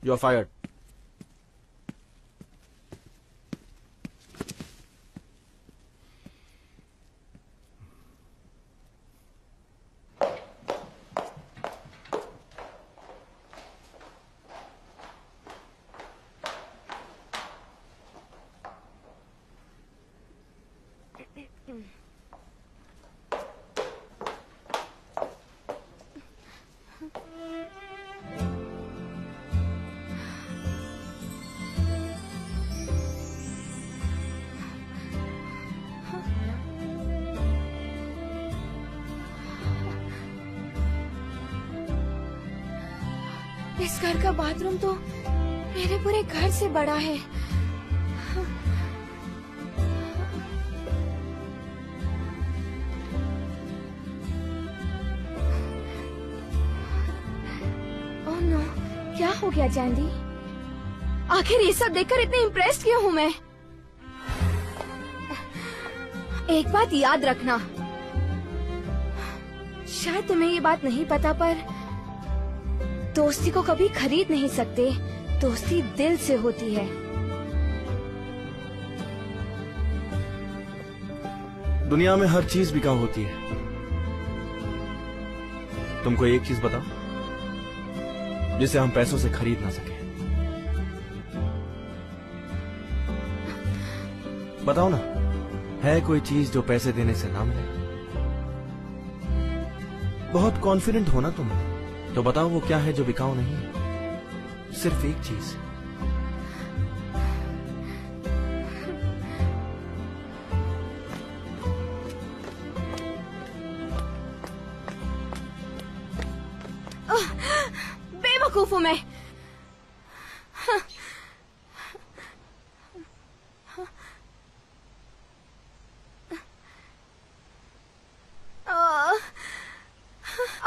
You are fired. इस घर का बाथरूम तो मेरे पूरे घर से बड़ा है। ओह नो, क्या हो गया जैंडी? आखिर ये सब देखकर इतनी इम्प्रेस्ड क्यों हूँ मैं? एक बात याद रखना, शायद तुम्हें ये बात नहीं पता पर दोस्ती को कभी खरीद नहीं सकते। दोस्ती दिल से होती है। दुनिया में हर चीज बिकाऊ होती है। तुमको एक चीज बताओ जिसे हम पैसों से खरीद ना सके। बताओ ना, है कोई चीज जो पैसे देने से ना मिले? बहुत कॉन्फिडेंट हो ना तुम, तो बताओ वो क्या है जो बिकाऊ नहीं है? सिर्फ एक चीज। बेवकूफ हूँ मैं।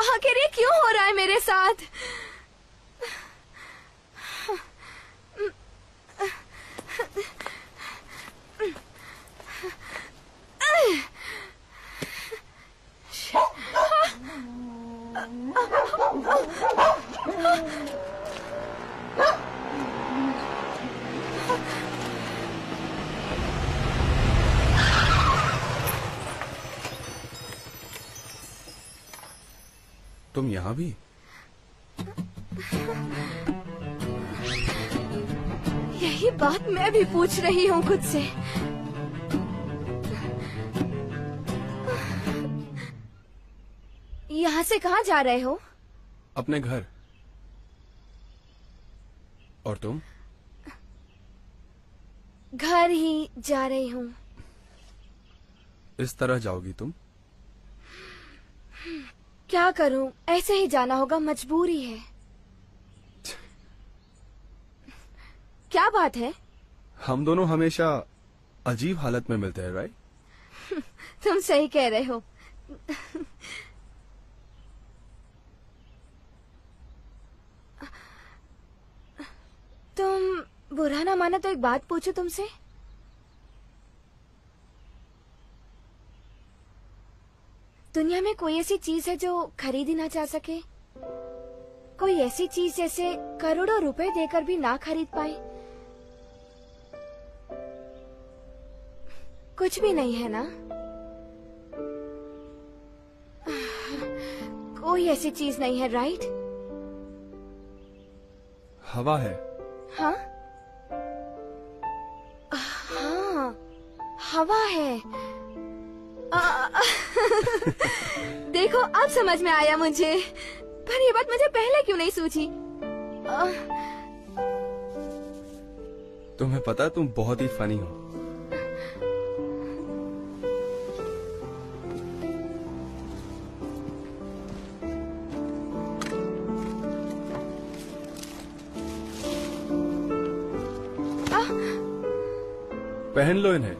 आखिर ये क्यों हो रहा है मेरे साथ? तुम यहाँ भी? यही बात मैं भी पूछ रही हूँ खुद से। यहाँ से कहाँ जा रहे हो? अपने घर। और तुम? घर ही जा रही हूँ। इस तरह जाओगी तुम? क्या करूं, ऐसे ही जाना होगा, मजबूरी है। क्या बात है? हम दोनों हमेशा अजीब हालत में मिलते हैं, राइट? तुम सही कह रहे हो। तुम बुरा ना माना तो एक बात पूछूं तुमसे? दुनिया में कोई ऐसी चीज है जो खरीदी ना जा सके? कोई ऐसी चीज जैसे करोड़ों रुपए देकर भी ना खरीद पाए? कुछ भी नहीं है ना? कोई ऐसी चीज नहीं है, राइट? हवा है। हाँ हाँ, हवा है। देखो, अब समझ में आया मुझे, पर ये बात मुझे पहले क्यों नहीं सूझी? तुम्हें पता, तुम बहुत ही फनी हो। पहन लो इन्हें।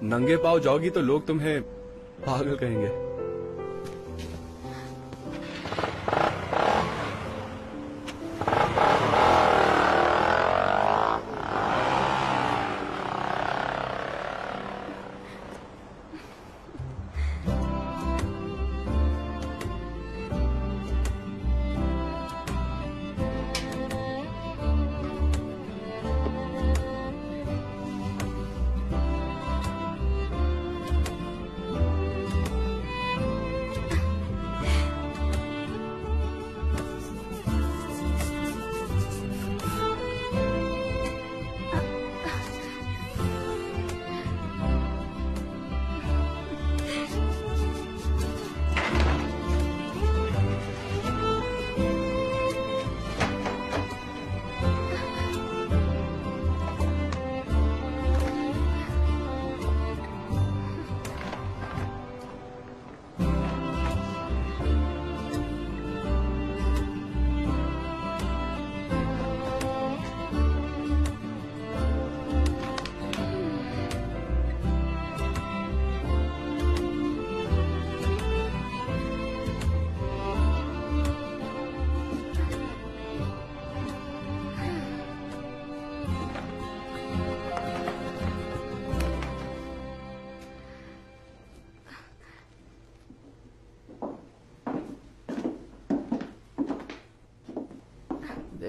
नंगे पाँव जाओगी तो लोग तुम्हें पागल कहेंगे।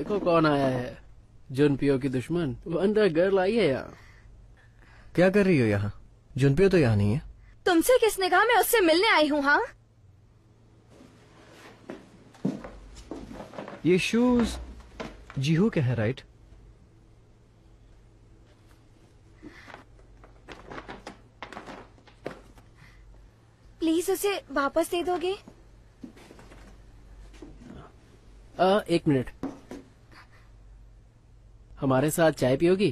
देखो कौन आया है, जुनपियो की दुश्मन वंडर गर्ल आई है यहाँ। क्या कर रही हो यहाँ? जुनपियो तो यहाँ नहीं है। तुमसे किसने कहा मैं उससे मिलने आई हूँ? हाँ, ये शूज जीहू के हैं, राइट? प्लीज उसे वापस दे दोगे? एक मिनट, हमारे साथ चाय पियोगी?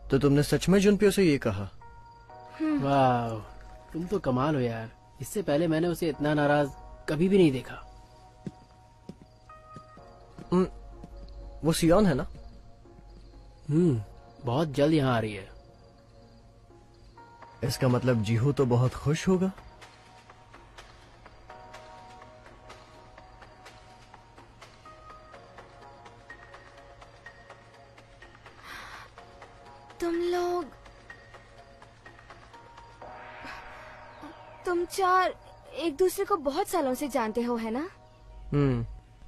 तो तुमने सच में जुनपियो से ये कहा? वाह, तुम तो कमाल हो यार। इससे पहले मैंने उसे इतना नाराज कभी भी नहीं देखा। वो सियोन है ना? बहुत जल्द यहाँ आ रही है। इसका मतलब जीहू तो बहुत खुश होगा। तुम चार एक दूसरे को बहुत सालों से जानते हो, है ना?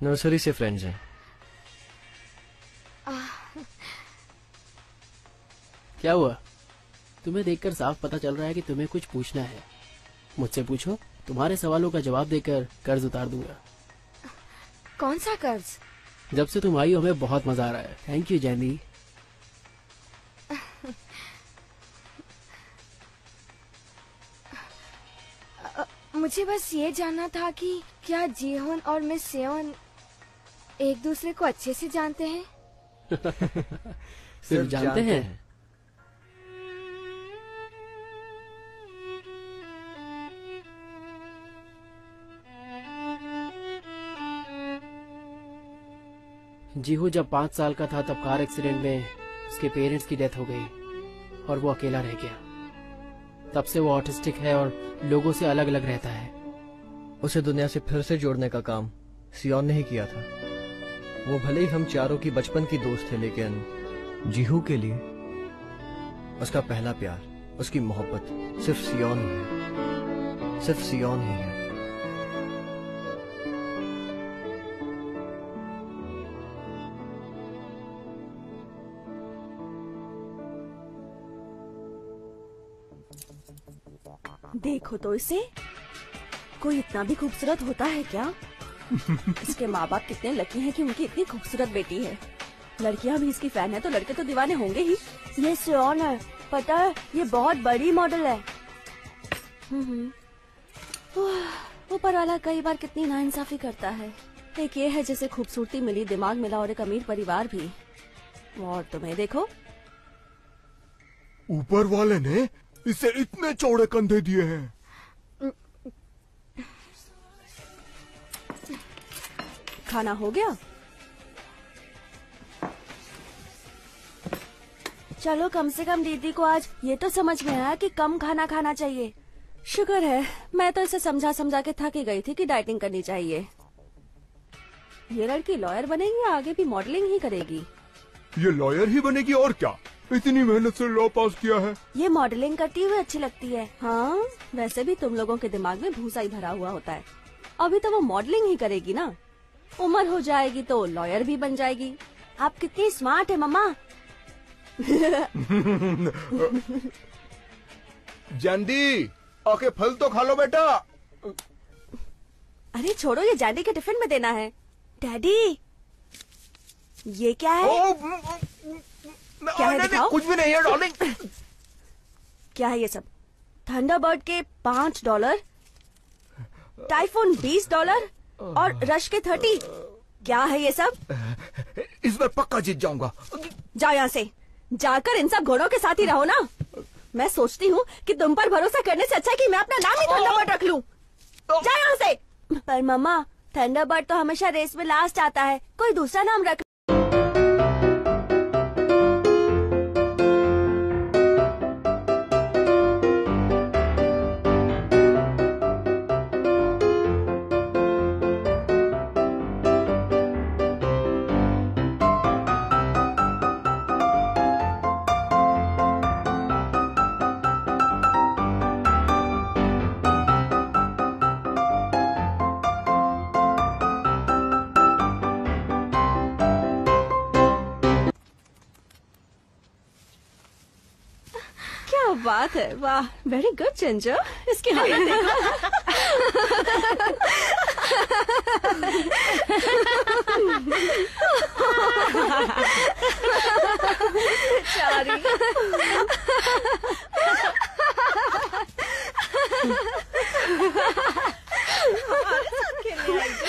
नर्सरी से फ्रेंड्स हैं। क्या हुआ? तुम्हें देखकर साफ पता चल रहा है कि तुम्हें कुछ पूछना है। मुझसे पूछो, तुम्हारे सवालों का जवाब देकर कर्ज उतार दूंगा। कौन सा कर्ज? जब से तुम आई हो हमें बहुत मजा आ रहा है। Thank you Jenny. मुझे बस ये जानना था कि क्या जीहोन और मिस सेयोन एक दूसरे को अच्छे से जानते हैं? सिर्फ जानते हैं? जीहू जब 5 साल का था तब कार एक्सीडेंट में उसके पेरेंट्स की डेथ हो गई और वो अकेला रह गया। तब से वो ऑटिस्टिक है और लोगों से अलग अलग रहता है। उसे दुनिया से फिर से जोड़ने का काम सियोन ने ही किया था। वो भले ही हम चारों की बचपन की दोस्त थे, लेकिन जीहू के लिए उसका पहला प्यार, उसकी मोहब्बत सिर्फ सियोन ही है, सिर्फ सियोन ही है। देखो तो इसे, कोई इतना भी खूबसूरत होता है क्या? इसके माँ बाप कितने लकी हैं कि उनकी इतनी खूबसूरत बेटी है। लड़कियां भी इसकी फैन है तो लड़के तो दीवाने होंगे ही। ये सियोन है, पता है ये बहुत बड़ी मॉडल है। ऊपर वाला कई बार कितनी नाइंसाफी करता है। एक ये है जिसे खूबसूरती मिली, दिमाग मिला और एक अमीर परिवार भी। और तुम्हें देखो, ऊपर वाले ने इसे इतने चौड़े कंधे दिए हैं। खाना हो गया? चलो कम से कम दीदी को आज ये तो समझ में आया कि कम खाना खाना चाहिए। शुक्र है, मैं तो इसे समझा समझा के थक ही गई थी कि डाइटिंग करनी चाहिए। ये लड़की लॉयर बनेगी या आगे भी मॉडलिंग ही करेगी? ये लॉयर ही बनेगी और क्या, इतनी मेहनत से लॉ पास किया है। ये मॉडलिंग करती हुई अच्छी लगती है। हाँ, वैसे भी तुम लोगों के दिमाग में भूसा ही भरा हुआ होता है। अभी तो वो मॉडलिंग ही करेगी ना, उम्र हो जाएगी तो लॉयर भी बन जाएगी। आप कितनी स्मार्ट है मम्मा। जैंडी, आके फल तो खा लो बेटा। अरे छोड़ो, ये जैंडी के टिफिन में देना है। डैडी, ये क्या है? क्या है दिखाओ? कुछ भी नहीं है डार्लिंग। क्या है ये सब? थंडरबर्ड के $5, टाइफून $20 और रश के 30। क्या है ये सब? इस बार पक्का जीत जाऊंगा। जाओ यहाँ से, जाकर इन सब घोड़ों के साथ ही रहो ना। मैं सोचती हूँ कि तुम पर भरोसा करने से अच्छा है कि मैं अपना नाम ही थंडरबर्ड रख लूं। जाओ यहाँ से। पर मम्मा, थंडरबर्ड तो हमेशा रेस में लास्ट आता है, कोई दूसरा नाम रख। बात है, वाह, वेरी गुड चंजो। इसकी हालत देखो। बेचारी। हमारे साथ खेलने आई थी।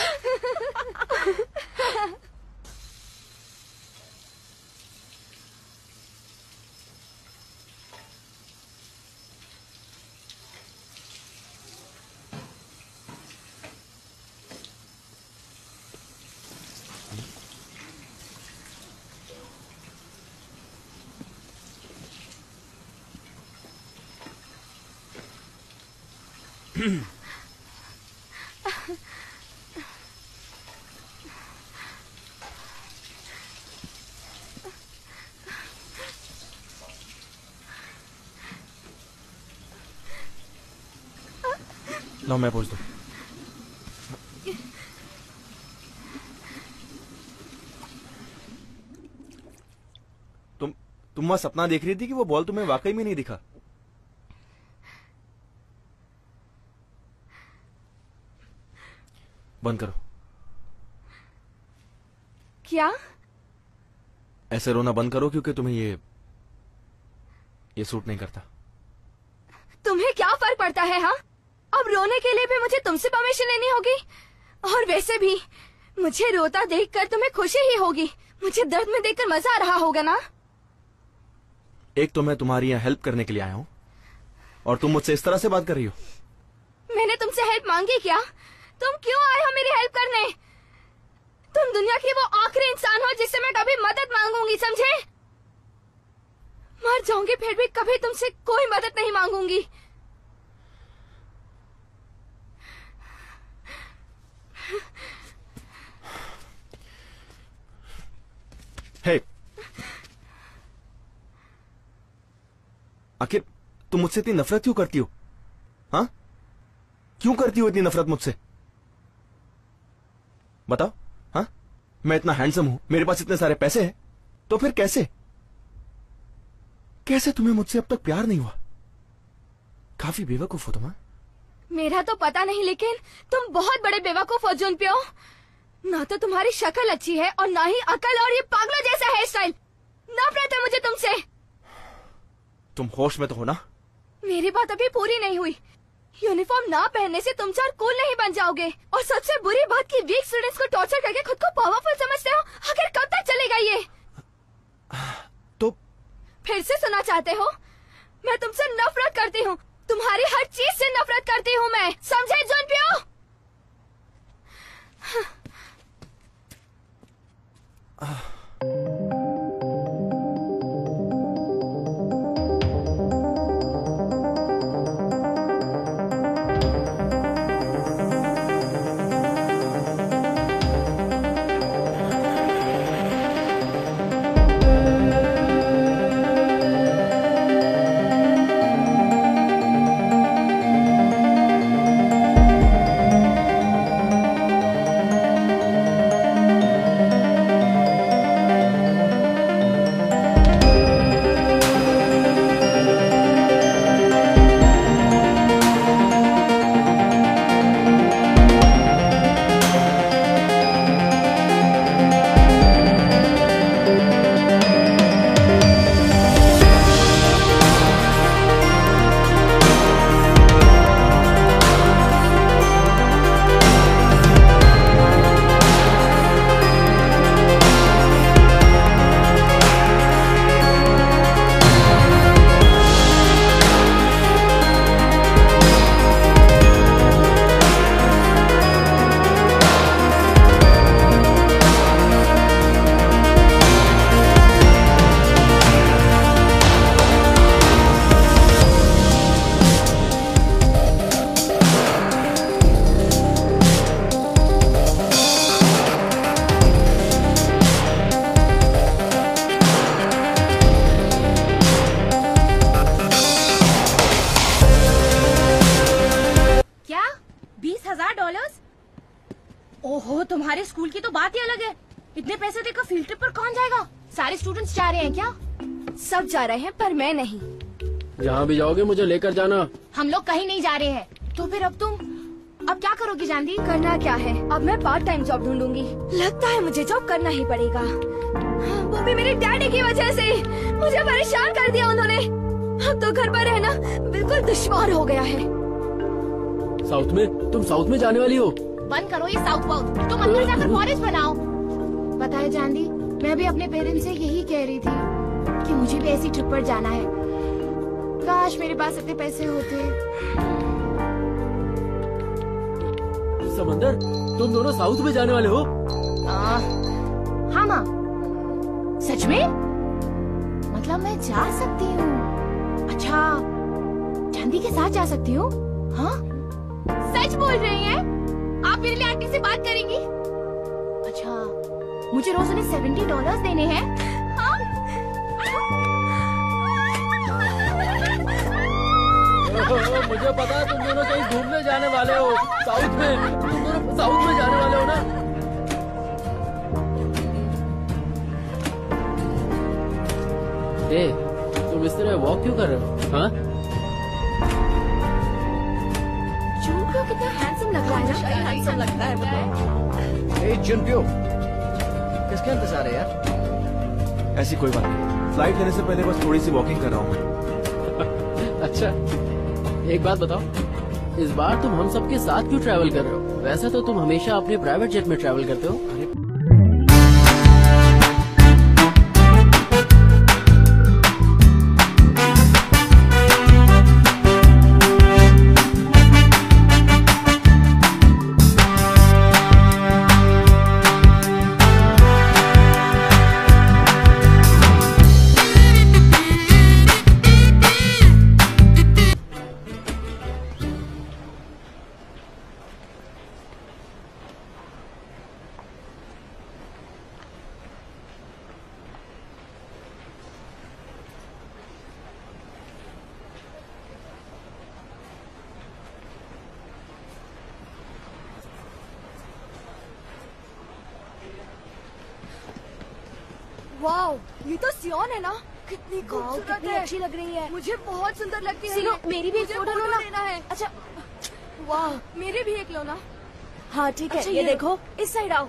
लो मैं पूछ दूं। तुम वहां सपना देख रही थी कि वो बॉल तुम्हें वाकई में नहीं दिखा? बंद करो। क्या? ऐसे रोना बंद करो, क्योंकि तुम्हें ये सूट नहीं करता। तुम्हें क्या फर्क पड़ता है? हाँ, अब रोने के लिए भी मुझे तुमसे परमिशन लेनी होगी। और वैसे भी मुझे रोता देखकर तुम्हें खुशी ही होगी, मुझे दर्द में देखकर मजा आ रहा होगा ना। एक तो मैं तुम्हारी यहाँ हेल्प करने के लिए आया हूँ, और तुम मुझसे इस तरह से बात कर रही हो। मैंने तुमसे हेल्प मांगी क्या? तुम क्यों आए हो मेरी हेल्प करने? तुम दुनिया की वो आखिरी इंसान हो जिससे मैं कभी मदद मांगूंगी, समझे? मर जाऊंगी फिर भी कभी तुमसे कोई मदद नहीं मांगूंगी। हे, आखिर तुम मुझसे इतनी नफरत क्यों करती हो? हाँ, क्यों करती हो इतनी नफरत मुझसे? बताओ। हाँ, मैं इतना हैंडसम हूं, मेरे पास इतने सारे पैसे हैं, तो फिर कैसे तुम्हें मुझसे अब तक प्यार नहीं हुआ? काफी बेवकूफ हो तुम। हाँ, मेरा तो पता नहीं, लेकिन तुम बहुत बड़े बेवकूफ हो जुनप्यो। ना तो तुम्हारी शक्ल अच्छी है और ना ही अकल, और ये पागलों जैसा हेयर स्टाइल। नफरत है मुझे तुमसे। तुम होश में तो हो ना? मेरी बात अभी पूरी नहीं हुई। यूनिफॉर्म ना पहनने से तुम चार कूल नहीं बन जाओगे। और सबसे बुरी बात कि वीक स्टूडेंट्स को टॉर्चर करके खुद को पावरफुल समझते हो। आखिर कब तक चलेगा ये? तो फिर से सुना चाहते हो? मैं तुमसे नफरत करती हूँ, तुम्हारी हर चीज से नफरत करती हूँ मैं, समझे जुनप्यो? ओहो, तुम्हारे स्कूल की तो बात ही अलग है। इतने पैसे देकर फील्ड ट्रिप पर कौन जाएगा? सारे स्टूडेंट्स जा रहे हैं क्या? सब जा रहे हैं पर मैं नहीं। जहाँ भी जाओगे मुझे लेकर जाना। हम लोग कहीं नहीं जा रहे हैं। तो फिर अब क्या करोगी जानवी? करना क्या है, अब मैं पार्ट टाइम जॉब ढूंढूंगी। लगता है मुझे जॉब करना ही पड़ेगा। वो भी मेरे डैडी की वजह से। मुझे परेशान कर दिया उन्होंने। अब तो घर पर रहना बिल्कुल दुश्वार हो गया है। साउथ में? तुम साउथ में जाने वाली हो? बंद करो ये साउथ वर्ल्ड, तुम अंदर जाकर फॉरेस्ट बनाओ। पता है जानवी, मैं भी अपने पेरेंट्स से यही कह रही थी कि मुझे भी ऐसी ट्रिप पर जाना है। काश मेरे पास इतने पैसे होते। समंदर, तुम दोनों साउथ में जाने वाले हो? हाँ माँ, सच में? मतलब मैं जा सकती हूँ? अच्छा, चांदी के साथ जा सकती हूँ? हाँ, सच बोल रही हैं? आप मेरे लिए आंटी से बात करेंगी? अच्छा, मुझे रोज उन्हें $70 देने हैं? हाँ? मुझे पता है तुम दोनों कहीं घूमने जाने वाले हो साउथ में। तुम दोनों साउथ में जाने वाले हो ना? तुम इस तरह वॉक क्यों कर रहे हो? हाँ? जुनप्यो कितना हैंडसम लग रहा है ना? हैंडसम लगता है। ए जुनप्यो, किसका इंतजार है यार? ऐसी कोई बात नहीं, फ्लाइट लेने से पहले बस थोड़ी सी वॉकिंग कर रहा हूँ मैं। अच्छा, एक बात बताओ, इस बार तुम हम सबके साथ क्यों ट्रैवल कर रहे हो? वैसे तो तुम हमेशा अपने प्राइवेट जेट में ट्रैवल करते हो। वाओ, ये तो सियोन है ना? कितनी खूबसूरत कितनी है। अच्छी लग रही है। मुझे बहुत सुंदर लगती है। सुनो, ये। मेरी भी एक मुझे फोटो फोटो लो ना। लेना है। अच्छा, वाह, मेरी भी एक लो ना। हाँ ठीक है। अच्छा, ये ये देखो, इस साइड आओ।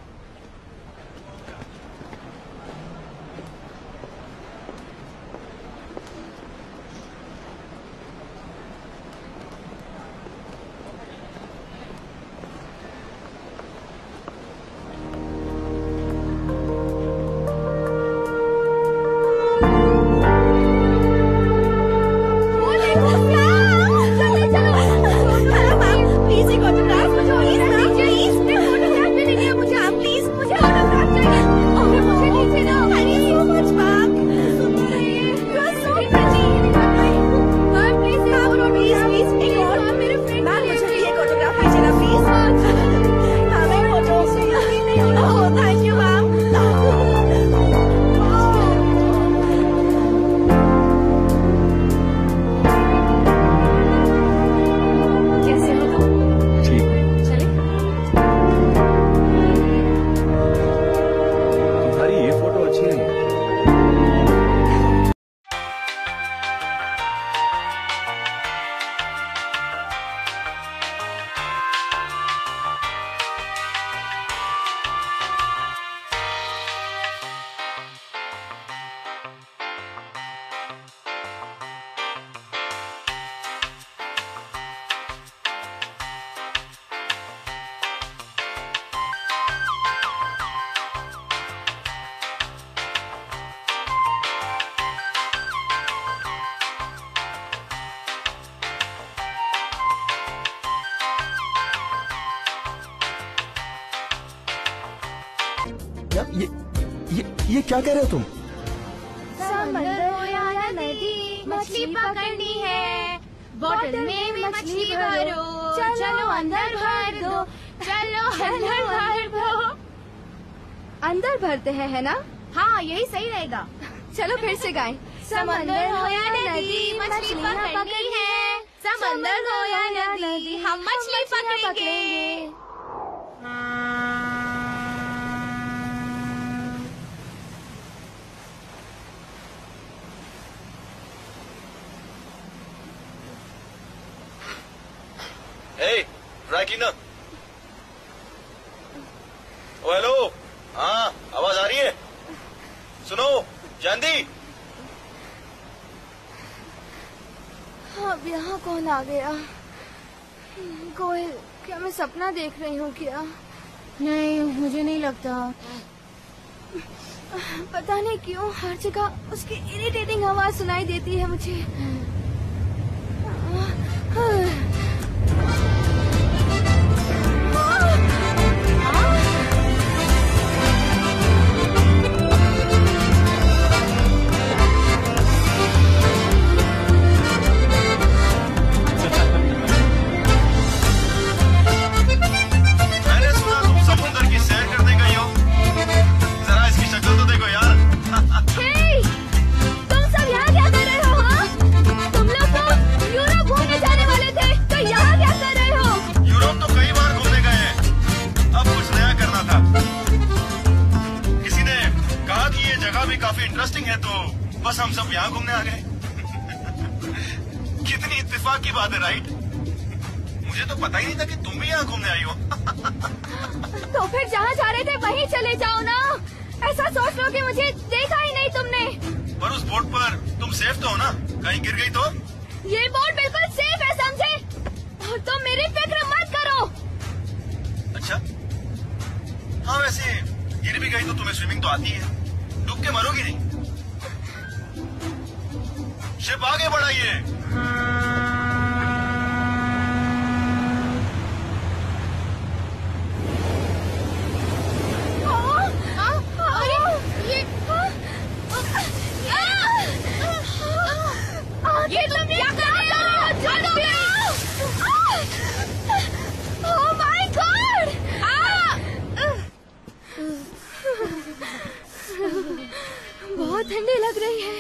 यार ये क्या कह रहे हो तुम? समंदर हो या नदी, मछली पकड़नी है। बोतल में भी मछली भरो, चलो अंदर भर दो, चलो अंदर भर दो। अंदर भरते हैं, है ना? हाँ, यही सही रहेगा। चलो फिर से गाएं। समंदर हो या नदी, मछली पकड़नी है। समंदर हो या नदी, हम मछली पकड़ेंगे। क्लीनर। ओ हेलो, हाँ आवाज आ रही है? सुनो चांदी। अब यहाँ कौन आ गया? कोयल, क्या मैं सपना देख रही हूँ क्या? नहीं, मुझे नहीं लगता। पता नहीं क्यों हर जगह उसकी इरिटेटिंग आवाज सुनाई देती है मुझे। मैंने सुना तुम समुद्र की सैर करने गई हो। जरा इसकी शक्ल तो देखो यार। हे, तुम सब यहाँ क्या कर रहे हो? हाँ? तुम लोग तो यूरोप घूमने जाने वाले थे, तो यहाँ क्या कर रहे हो? यूरोप तो कई बार घूमने गए हैं, अब कुछ नया करना था। किसी ने कहा कि ये जगह भी काफी इंटरेस्टिंग है, तो बस हम सब यहाँ घूमने आ गए। कितनी इत्तेफाक की बात है, राइट? मुझे तो पता ही नहीं था कि तुम भी यहाँ घूमने आई हो। तो फिर जहाँ जा रहे थे वहीं चले जाओ ना। ऐसा सोच लो कि मुझे देखा ही नहीं तुमने। पर उस बोट पर तुम सेफ तो हो ना? कहीं गिर गई तो? ये बोट बिल्कुल सेफ है, समझे? और तुम मेरी फिक्र मत करो। अच्छा, हाँ वैसे गिर भी गई तो तुम्हें स्विमिंग तो आती है, डूब के मरोगी नहीं। शिप आगे बढ़ाइए। ये तुम क्या कर रहे हो? जल्दी ओह माय गॉड! बहुत ठंडी लग रही है।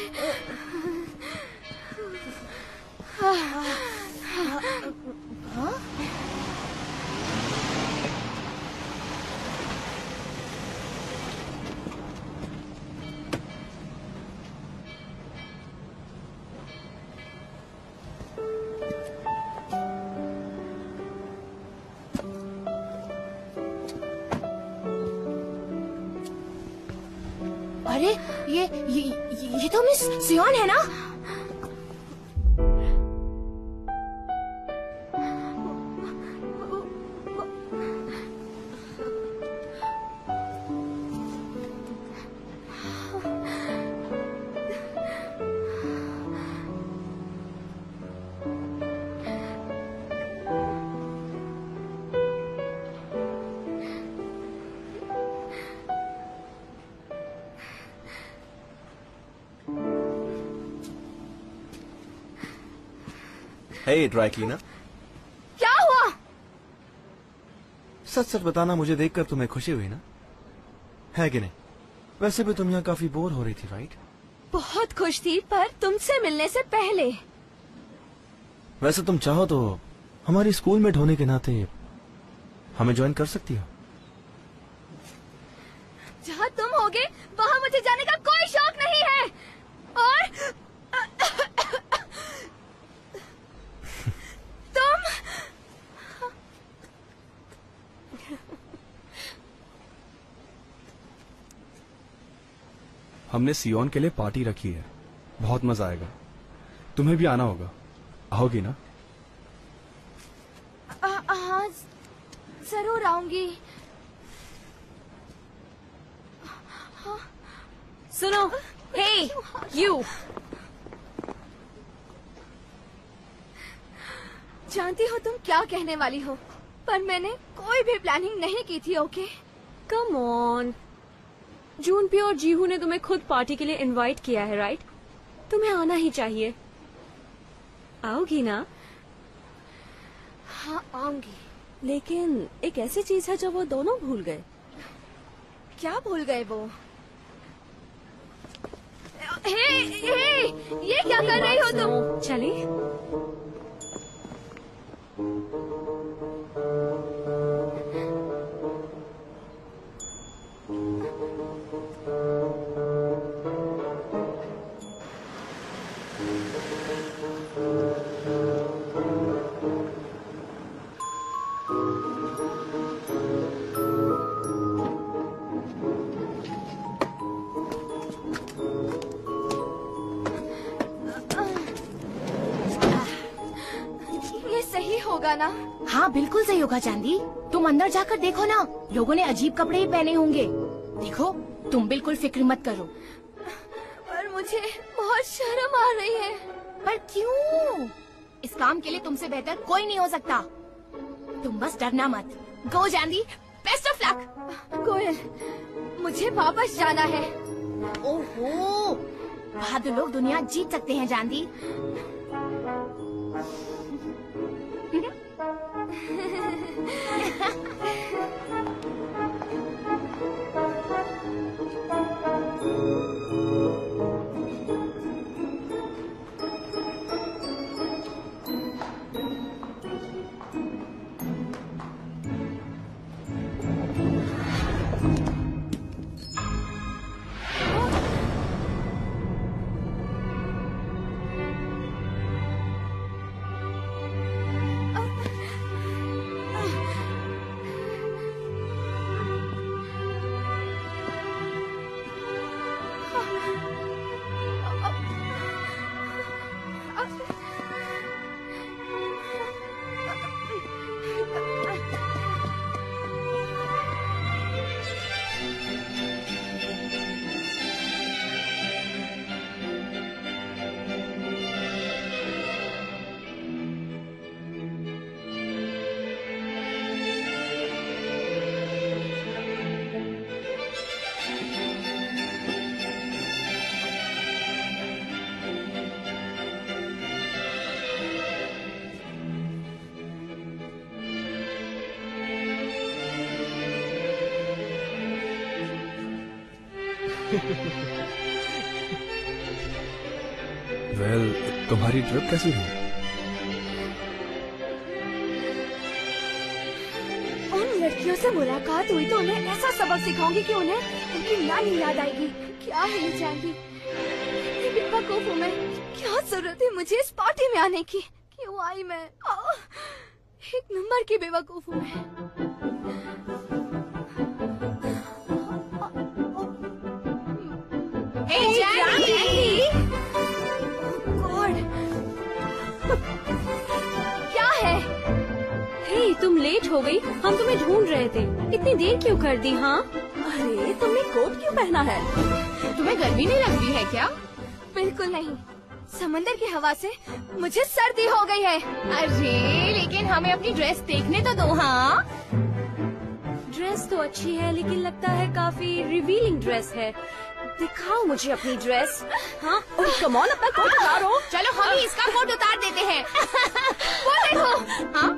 अरे ये तो मिस सियोन है ना? हे ड्राई क्लीनर, क्या हुआ? सच सच बताना, मुझे देखकर तुम्हें खुशी हुई ना? है कि नहीं? वैसे भी तुम यहाँ काफी बोर हो रही थी, राइट? बहुत खुश थी, पर तुमसे मिलने से पहले। वैसे तुम चाहो तो हमारी स्कूल मेट होने के नाते हमें ज्वाइन कर सकती हो। जहाँ तुम होगे वहाँ मुझे जाने का कोई शौक नहीं है। और तुम हमने सियोन के लिए पार्टी रखी है, बहुत मजा आएगा। तुम्हें भी आना होगा, आओगी ना? हाँ, जरूर आऊंगी। सुनो, हे यू, जानती हो तुम क्या कहने वाली हो, पर मैंने कोई भी प्लानिंग नहीं की थी। Okay, come on. जूनपी और जीहू ने तुम्हें खुद पार्टी के लिए इनवाइट किया है, राइट? तुम्हें आना ही चाहिए। आओगी ना? हाँ आऊंगी। लेकिन एक ऐसी चीज है जो वो दोनों भूल गए। क्या भूल गए वो? हे, ये क्या कर रही हो तुम? चले। सही होगा ना? हाँ बिल्कुल सही होगा चांदी। तुम अंदर जाकर देखो ना, लोगों ने अजीब कपड़े ही पहने होंगे। देखो, तुम बिल्कुल फिक्र मत करो। पर मुझे बहुत शर्म आ रही है। पर क्यों? इस काम के लिए तुमसे बेहतर कोई नहीं हो सकता। तुम बस डरना मत। गो चांदी, बेस्ट ऑफ लक। कोयल, मुझे वापस जाना है। ओहो, बहादुर लोग दुनिया जीत सकते हैं चांदी। वेल, तुम्हारी ट्रिप कैसी रही? उन लड़कियों से मुलाकात हुई तो उन्हें ऐसा सबक सिखाऊंगी कि उन्हें उनकी नानी याद आएगी। क्या है ये चांदी? इतनी बेवकूफ हूँ मैं। क्या जरूरत है मुझे इस पार्टी में आने की? क्यों आई मैं? एक नंबर की बेवकूफ हूँ मैं। क्या है? हे, तुम लेट हो गई। हम तुम्हें ढूंढ रहे थे। इतनी देर क्यों कर दी? हाँ, अरे तुमने कोट क्यों पहना है? तुम्हें गर्मी नहीं लगती है क्या? बिल्कुल नहीं। समंदर की हवा से मुझे सर्दी हो गई है। अरे लेकिन हमें अपनी ड्रेस देखने तो दो। हाँ, ड्रेस तो अच्छी है लेकिन लगता है काफी रिवीलिंग ड्रेस है। दिखाओ मुझे अपनी ड्रेस। हाँ, कम ऑन, अपना कोट उतारो। चलो हम ही इसका कोट उतार देते हैं। वो देखो। हाँ?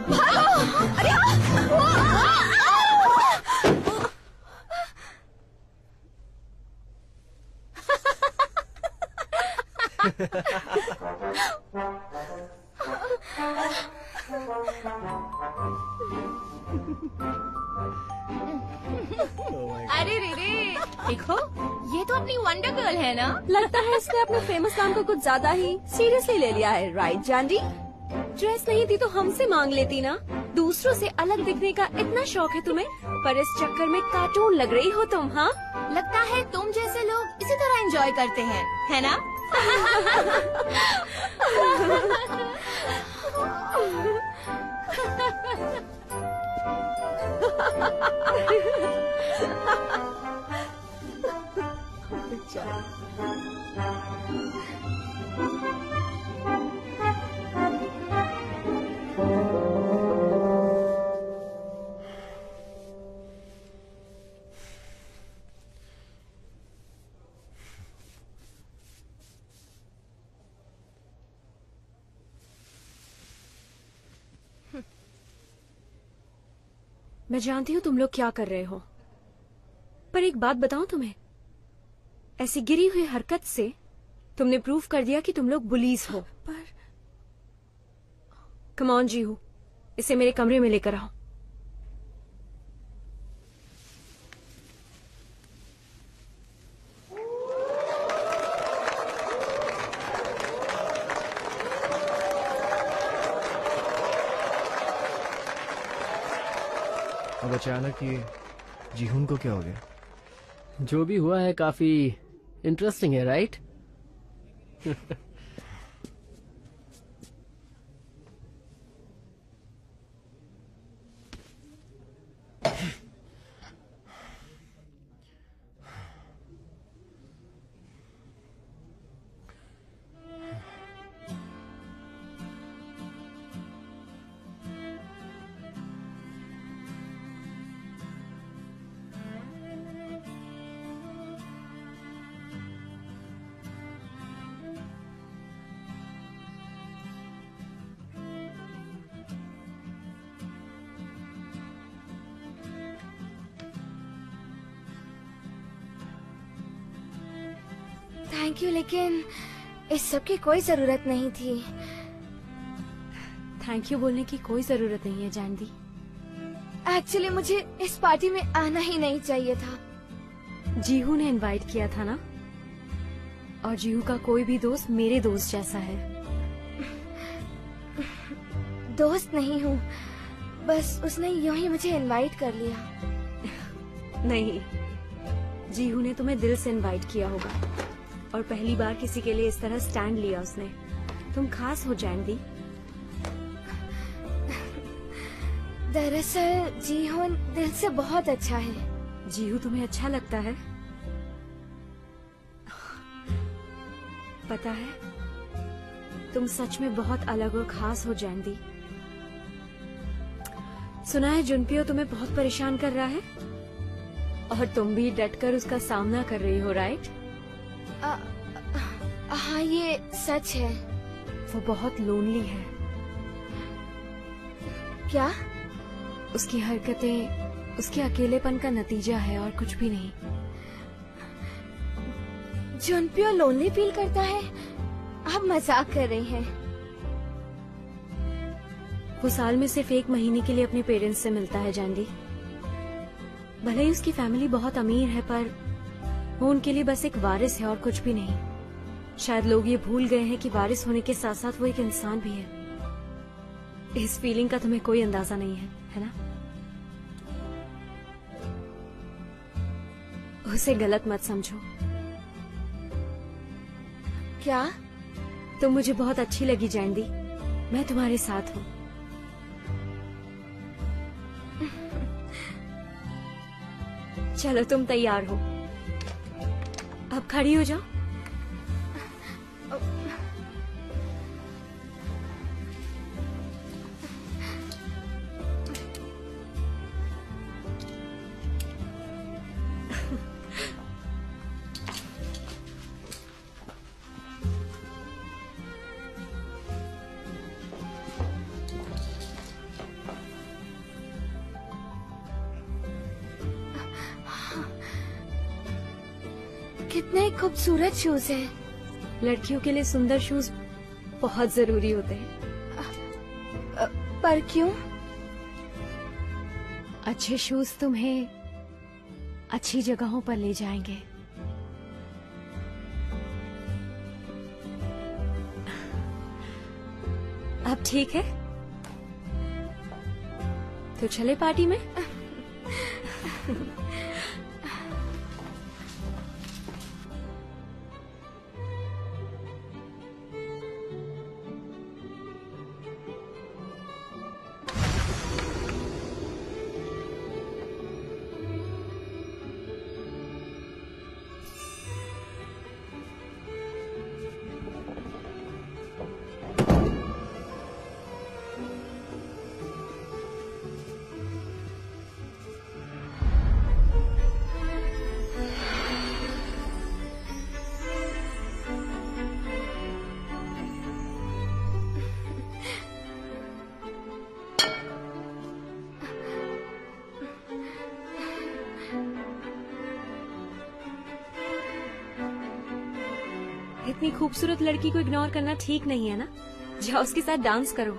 भागो। अरे अरे रे रे, देखो ये तो अपनी वंडर गर्ल है ना। लगता है इसने अपने फेमस नाम को कुछ ज्यादा ही सीरियसली ले लिया है, राइट जानडी? ड्रेस नहीं थी तो हमसे मांग लेती ना। दूसरों से अलग दिखने का इतना शौक है तुम्हें, पर इस चक्कर में कार्टून लग रही हो तुम। हाँ, लगता है तुम जैसे लोग इसी तरह एंजॉय करते हैं, है ना? मैं जानती हूँ तुम लोग क्या कर रहे हो, पर एक बात बताऊं तुम्हें, ऐसी गिरी हुई हरकत से तुमने प्रूव कर दिया कि तुम लोग बुलीज हो। पर कम ऑन जीहू, इसे मेरे कमरे में लेकर आओ। अब अचानक ये जीहून को क्या हो गया? जो भी हुआ है काफी इंटरेस्टिंग है, राइट? थैंक यू, लेकिन इस सब की कोई जरूरत नहीं थी। थैंक यू बोलने की कोई जरूरत नहीं है जानवी। एक्चुअली मुझे इस पार्टी में आना ही नहीं चाहिए था। जीहू ने इनवाइट किया था ना, और जीहू का कोई भी दोस्त मेरे दोस्त जैसा है। दोस्त नहीं हूँ, बस उसने यूं ही मुझे इनवाइट कर लिया। नहीं, जीहू ने तुम्हें दिल से इनवाइट किया होगा, और पहली बार किसी के लिए इस तरह स्टैंड लिया उसने। तुम खास हो जानवी। दरअसल जीहू दिल से बहुत अच्छा है। जीहू तुम्हें अच्छा लगता है? पता है, तुम सच में बहुत अलग और खास हो जानवी। सुना है जुनपियो तुम्हें बहुत परेशान कर रहा है, और तुम भी डटकर उसका सामना कर रही हो, राइट? हाँ, ये सच है। वो बहुत लोनली है। क्या? उसकी हरकतें उसके अकेलेपन का नतीजा है और कुछ भी नहीं। जुनपियो लोनली फील करता है? आप मजाक कर रही हैं। वो साल में सिर्फ 1 महीने के लिए अपने पेरेंट्स से मिलता है जानवी। भले ही उसकी फैमिली बहुत अमीर है, पर वो उनके लिए बस एक वारिस है और कुछ भी नहीं। शायद लोग ये भूल गए हैं कि वारिस होने के साथ साथ वो एक इंसान भी है। इस फीलिंग का तुम्हें कोई अंदाजा नहीं है ना? उसे गलत मत समझो। क्या? तुम मुझे बहुत अच्छी लगी जानवी। मैं तुम्हारे साथ हूँ। चलो, तुम तैयार हो? अब खड़ी हो जाओ। कितने खूबसूरत शूज हैं। लड़कियों के लिए सुंदर शूज बहुत जरूरी होते हैं। पर क्यों? अच्छे शूज तुम्हें अच्छी जगहों पर ले जाएंगे। अब ठीक है, तो चले पार्टी में। इतनी खूबसूरत लड़की को इग्नोर करना ठीक नहीं है ना? जाओ उसके साथ डांस करो।